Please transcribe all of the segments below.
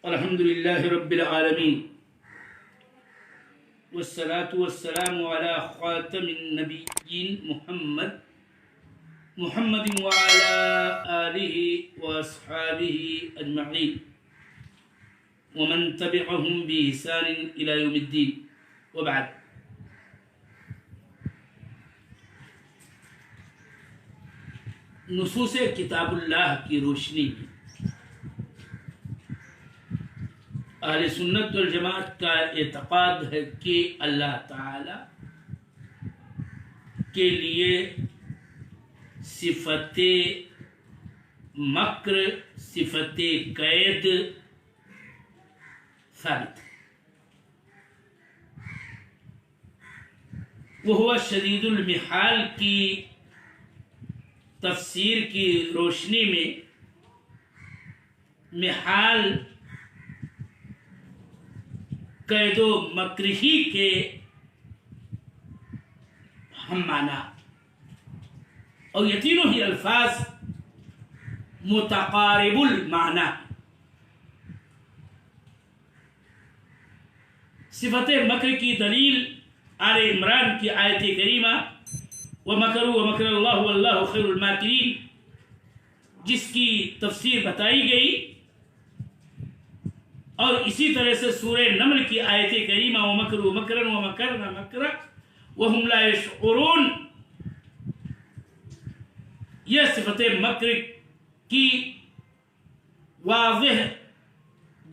الحمد لله رب العالمين والصلاة والسلام على خاتم النبيين محمد وعلى آله وأصحابه أجمعين ومن تبعهم بإحسان إلى يوم الدين وبعد. نصوص کتاب اللہ کی روشنی میں اہل سنت والجماعت کا اعتقاد ہے کہ اللہ تعالی کے لیے صفت مکر، صفت قید ثابت ہے. وہ شدید المحال کی تفسیر کی روشنی میں محال قید و مکر ہی کے ہم معنی اور یہ تینوں ہی الفاظ متقارب المعنی. صفت مکر کی دلیل آل عمران کی آیت کریمہ وَمَكَرُوا وَمَكَرَ اللَّهُ وَاللَّهُ خَيْرُ الْمَاكِرِينَ جس کی تفسیر بتائی گئی، اور اسی طرح سے سورہ نمل کی آیت کریمہ وَمَكَرُوا مَكْرًا وَمَكَرْنَا مَكْرًا وَهُمْ لَا يَشْعُرُونَ یہ صفت مکر کی واضح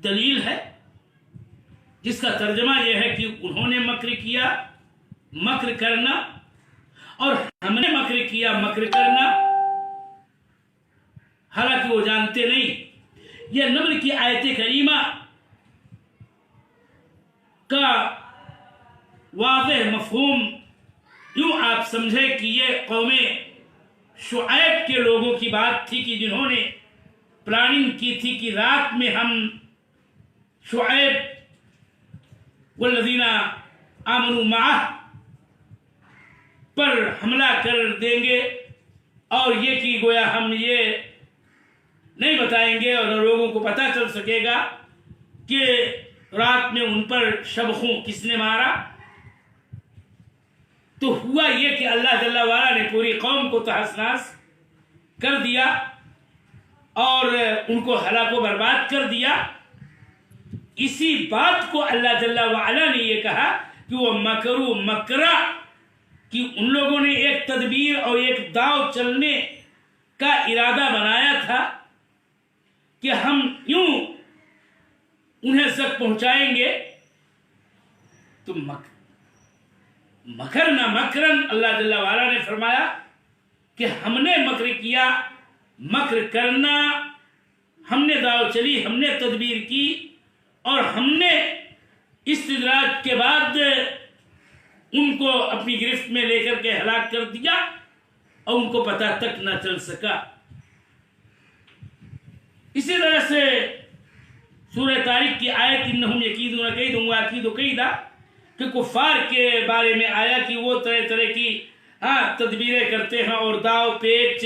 دلیل ہے، جس کا ترجمہ یہ ہے کہ انہوں نے مکر کیا، مکر کرنا، اور ہم نے مکر کیا، مکر کرنا، حالانکہ وہ جانتے نہیں. یہ نمل کی آیت کریمہ کا واضح مفہوم یوں آپ سمجھے کہ یہ قوم شعیب کے لوگوں کی بات تھی کہ جنہوں نے پلاننگ کی تھی کہ رات میں ہم شعیب والذین آمنوا معہ پر حملہ کر دیں گے، اور یہ کہ گویا ہم یہ نہیں بتائیں گے اور لوگوں کو پتہ چل سکے گا کہ رات میں ان پر شبخوں کس نے مارا. تو ہوا یہ کہ اللہ جل وعلا نے پوری قوم کو تہس نہس کر دیا اور ان کو ہلاک و برباد کر دیا. اسی بات کو اللہ جل وعلا نے یہ کہا کہ وہ مکروا مکرا، کہ ان لوگوں نے ایک تدبیر اور ایک داؤ چلنے کا ارادہ بنایا تھا کہ ہم یوں انہیں تک پہنچائیں گے. تو مکرنا مکرن، اللہ جل وعلا نے فرمایا کہ ہم نے مکر کیا، مکر کرنا، ہم نے داؤ چلی، ہم نے تدبیر کی، اور ہم نے استدراج کے بعد ان کو اپنی گرفت میں لے کر کے ہلاک کر دیا اور ان کو پتہ تک نہ چل سکا. اسی طرح سے سورہ طارق کی آیت انہم یکیدون کیدا واکید کیدا کہ کفار کے بارے میں آیا کہ وہ طرح طرح کی تدبیریں کرتے ہیں اور داؤ پیچ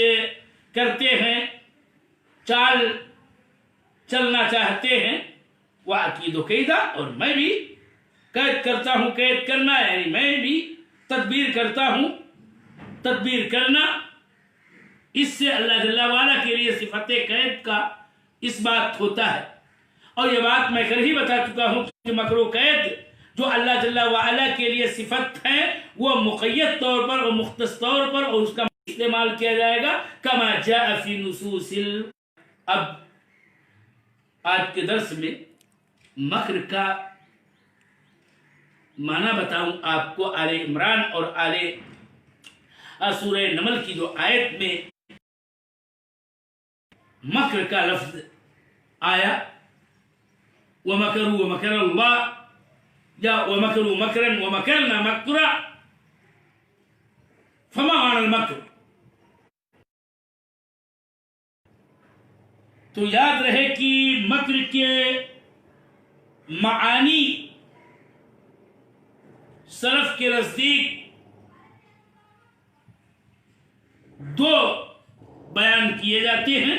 کرتے ہیں، چال چلنا چاہتے ہیں. واکید کیدا، اور میں بھی قید کرتا ہوں. قید کرنا یعنی میں بھی تدبیر کرتا ہوں. تدبیر کرنا، اس سے اللہ جل وعلا کے لیے صفت قید کا اس بات ہوتا ہے. اور یہ بات میں کل ہی بتا چکا ہوں کہ مکر و قید جو اللہ جل وعلا کے لیے صفت ہے وہ مقید طور پر اور مختص طور پر اور اس کا استعمال کیا جائے گا کما جاء فی نصوص. اب آج کے درس میں مکر کا معنی بتاؤں آپ کو. آل عمران اور سورہ نمل کی جو آیت میں مکر کا لفظ آیا وَمَكَرُوا وَمَكَرَ اللَّهُ یا وَمَكَرُوا مَكْرًا وَمَكَرْنَا مَكْرًا فَمَا مَعْنَى الْمَكْرِ. تو یاد رہے کہ مکر کے معانی سلف کے نزدیک دو بیان کیے جاتے ہیں.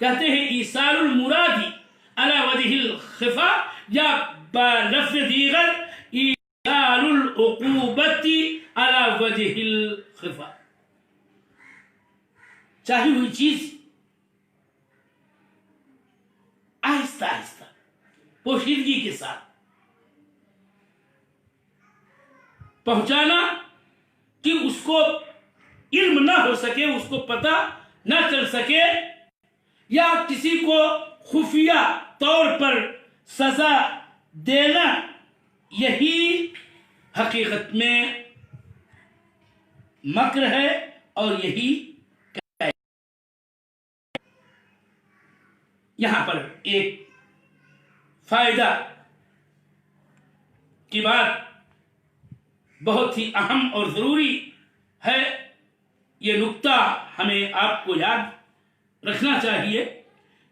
کہتے ہیں ایصال المرادی علی وجہ الخفا، یا بلفظ دیگر ایصال العقوبتی علی وجہ الخفا، چاہی ہوئی چیز آہستہ آہستہ پوشیدگی کے ساتھ پہنچانا کہ اس کو علم نہ ہو سکے، اس کو پتہ نہ چل سکے، یا کسی کو خفیہ طور پر سزا دینا، یہی حقیقت میں مکر ہے اور یہی یہاں پر ایک فائدہ کی بات بہت ہی اہم اور ضروری ہے، یہ نقطہ ہمیں آپ کو یاد رکھنا چاہیے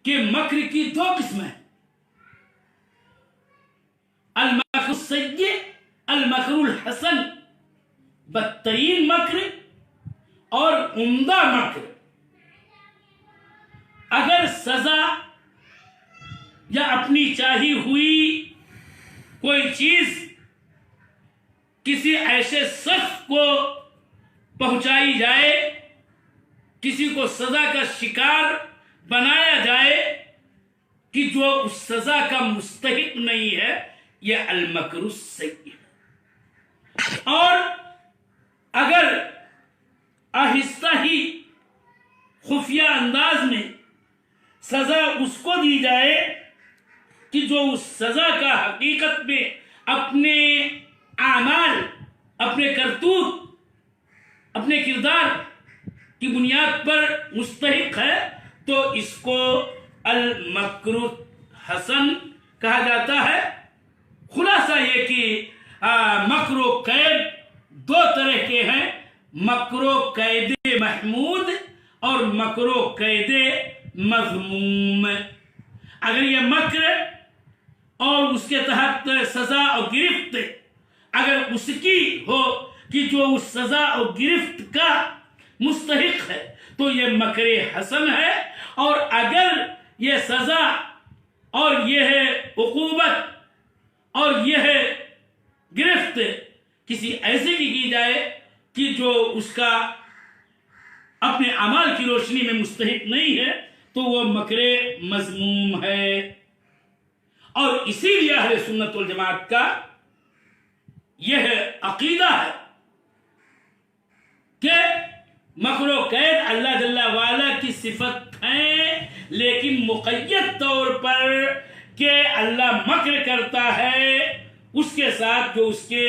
کہ مکر کی دو قسمیں ہیں، المکر السیء، المکر الحسن، بدترین مکر اور عمدہ مکر۔ اگر سزا یا اپنی چاہی ہوئی کوئی چیز کسی ایسے شخص کو پہنچائی جائے، کسی کو سزا کا شکار بنایا جائے کہ جو اس سزا کا مستحق نہیں ہے، یہ المکر السیء۔ اور اگر آہستہ ہی خفیہ انداز میں سزا اس کو دی جائے کہ جو اس سزا کا حقیقت میں اپنے اعمال، اپنے کرتوت، اپنے کردار کی بنیاد پر مستحق ہے، تو اس کو المکر الحسن کہا جاتا ہے۔ خلاصہ یہ کہ مکر و قید دو طرح کے ہیں، مکر و قید محمود اور مکر و قید مذموم۔ اگر یہ مکر اور اس کے تحت سزا اور گرفت اگر اس کی ہو کہ جو اس سزا اور گرفت کا مستحق ہے تو یہ مکر حسن ہے، اور اگر یہ سزا اور یہ عقوبت اور یہ گرفت کسی ایسے کی جائے کہ جو اس کا اپنے اعمال کی روشنی میں مستحق نہیں ہے، تو وہ مکر مذموم ہے۔ اور اسی لیے اہل سنت والجماعت کا یہ عقیدہ ہے کہ مکر و قید اللہ جل وعلا کی صفت ہیں، لیکن مقید طور پر کہ اللہ مکر کرتا ہے اس کے ساتھ جو اس کے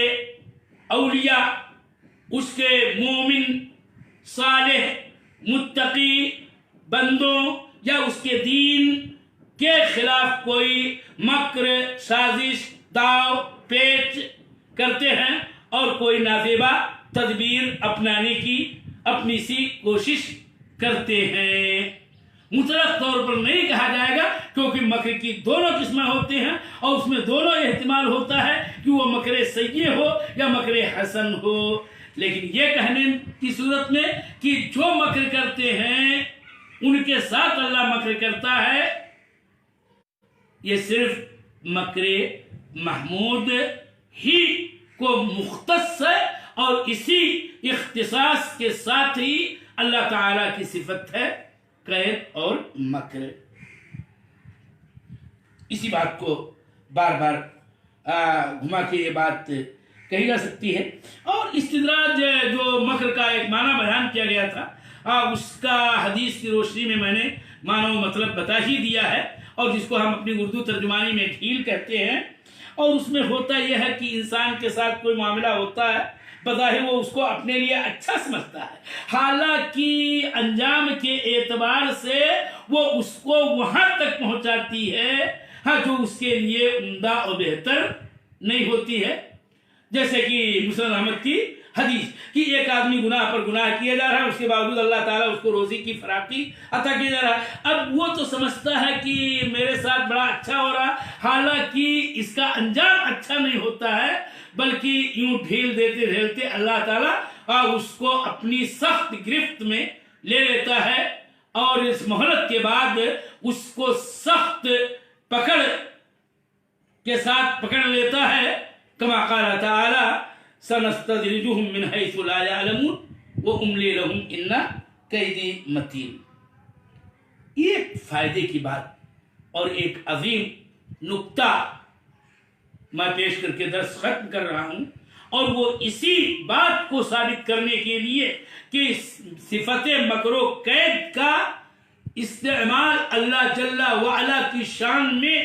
اولیاء، اس کے مومن صالح متقی بندوں یا اس کے دین کے خلاف کوئی مکر، سازش، داؤ پیچ کرتے ہیں اور کوئی نازیبا تدبیر اپنانے کی اپنی سی کوشش کرتے ہیں۔ مطلق طور پر نہیں کہا جائے گا، کیونکہ مکر کی دونوں قسمیں ہوتے ہیں اور اس میں دونوں احتمال ہوتا ہے کہ وہ مکر سیء ہو یا مکر حسن ہو، لیکن یہ کہنے کی صورت میں کہ جو مکر کرتے ہیں ان کے ساتھ اللہ مکر کرتا ہے، یہ صرف مکر محمود ہی کو مختص ہے، اور اسی اختصاص کے ساتھ ہی اللہ تعالی کی صفت ہے قید اور مکر۔ اسی بات کو بار بار گھما کے یہ بات کہی جا سکتی ہے۔ اور استدراج جو مکر کا ایک معنی بیان کیا گیا تھا، اس کا حدیث کی روشنی میں میں نے معنی و مطلب بتا ہی دیا ہے، اور جس کو ہم اپنی اردو ترجمانی میں ڈھیل کہتے ہیں۔ اور اس میں ہوتا یہ ہے کہ انسان کے ساتھ کوئی معاملہ ہوتا ہے، بظاہر وہ اس کو اپنے لیے اچھا سمجھتا ہے، حالانکہ انجام کے اعتبار سے وہ اس کو وہاں تک پہنچاتی ہے جو اس کے لیے عمدہ اور بہتر نہیں ہوتی ہے۔ جیسے کہ مسند احمد کی حدیث کہ ایک آدمی گناہ پر گناہ کیا جا رہا ہے، اس کے باوجود اللہ تعالیٰ اس کو روزی کی فراخی عطا کیا جا رہا ہے۔ اب وہ تو سمجھتا ہے کہ میرے ساتھ بڑا اچھا ہو رہا، حالانکہ اس کا انجام اچھا نہیں ہوتا ہے، بلکہ یوں ڈھیل دیتے ڈھیلتے اللہ تعالیٰ اس کو اپنی سخت گرفت میں لے لیتا ہے، اور اس مہلت کے بعد اس کو سخت پکڑ کے ساتھ پکڑ لیتا ہے. کما قال تعالی سنستدرجهم من حيث لا يعلمون واملي لهم ان کیدی متین. ایک فائدے کی بات اور ایک عظیم نکتہ میں پیش کر کے درس ختم کر رہا ہوں، اور وہ اسی بات کو ثابت کرنے کے لیے کہ صفت مکر و قید کا استعمال اللہ جل وعلا کی شان میں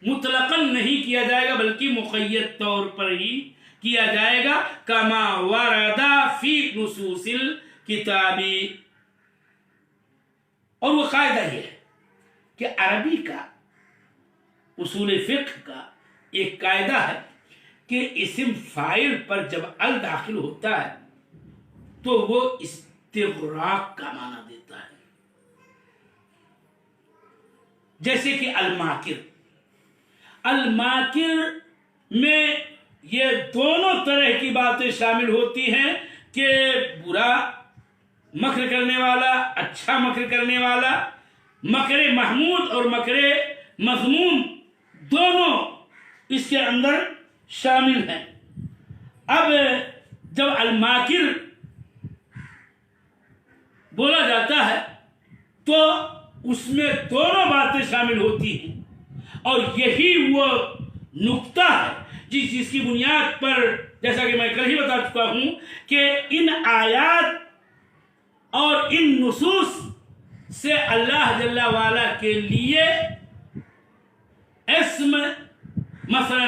مطلقاً نہیں کیا جائے گا بلکہ مقید طور پر ہی کیا جائے گا. کما ورد فی نصوص الکتابی. اور وہ قاعدہ یہ ہے کہ عربی کا اصول فقہ کا ایک قاعدہ ہے کہ اسم فاعل پر جب ال داخل ہوتا ہے تو وہ استغراق کا معنی دیتا ہے. جیسے کہ الماکر، الماکر میں یہ دونوں طرح کی باتیں شامل ہوتی ہیں کہ برا مکر کرنے والا، اچھا مکر کرنے والا، مکر محمود اور مکر مذموم دونوں اس کے اندر شامل ہیں. اب جب الماکر بولا جاتا ہے تو اس میں دونوں باتیں شامل ہوتی ہیں، اور یہی وہ نقطہ ہے جس کی بنیاد پر جیسا کہ میں کل ہی بتا چکا ہوں کہ ان آیات اور ان نصوص سے اللہ جل وعلا کے لیے اسم مثلا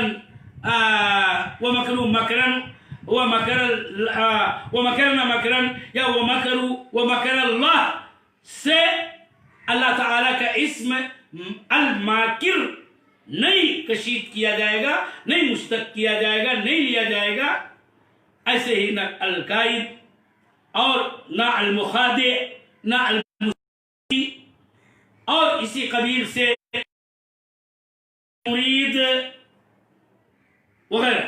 وَمَكَرُوا مَكْرًا وَمَكَرْنَا مَكْرًا یا وَمَكَرُوا وَمَكَرَ اللَّهُ سے اللہ تعالیٰ کا اسم الماکر نہیں کشید کیا جائے گا، نہیں مشتق کیا جائے گا، نہیں لیا جائے گا. ایسے ہی نہ القائد اور نہ المخادع نہ المسیح اور اسی قبیل سے مرید وغیرہ.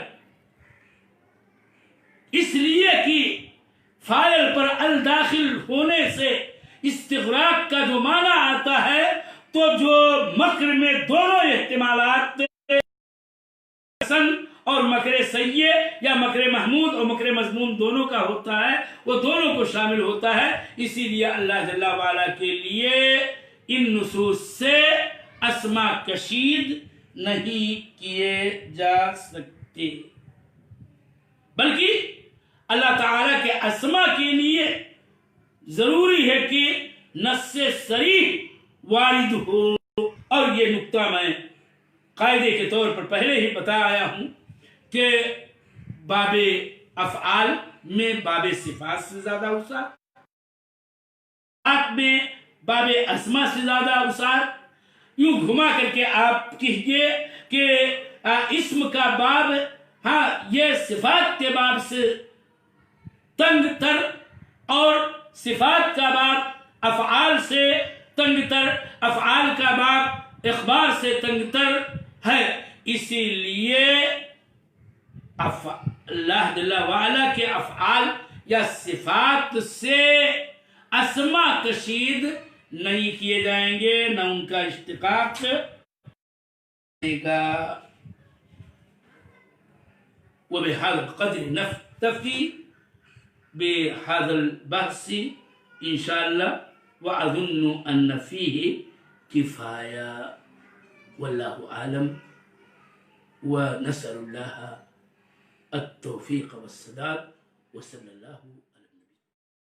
اس لیے کہ فاعل پر ال داخل ہونے سے استغراق کا جو معنی آتا ہے تو جو مکر میں دونوں احتمالات حسن اور مکر سیئ یا مکر محمود اور مکر مذموم دونوں کا ہوتا ہے، وہ دونوں کو شامل ہوتا ہے. اسی لیے اللہ جل وعلا کے لیے ان نصوص سے اسما کشید نہیں کیے جا سکتے، بلکہ اللہ تعالیٰ کے اسما کے لیے ضروری ہے کہ نص صریح وارد ہو. اور یہ نقطہ میں قاعدے کے طور پر پہلے ہی بتا آیا ہوں کہ باب افعال میں باب صفات سے زیادہ وسعت، میں باب اسما سے زیادہ وسعت. یوں گھما کر کے آپ کہیے کہ اسم کا باب یہ صفات کے باب سے تنگ تر اور صفات کا باب افعال سے تنگ تر، افعال کا باب اخبار سے تنگ تر ہے. اسی لیے اللہ جل وعلا کے افعال یا صفات سے اسما کشید نہیں کیے جائیں گے، نہ ان کا اشتقاق گا. وبهذا القدر نكتفي بهذا البحث إن شاء الله، وأظن أن فيه كفاية، والله أعلم. ونسأل الله التوفيق والسداد، وصلى الله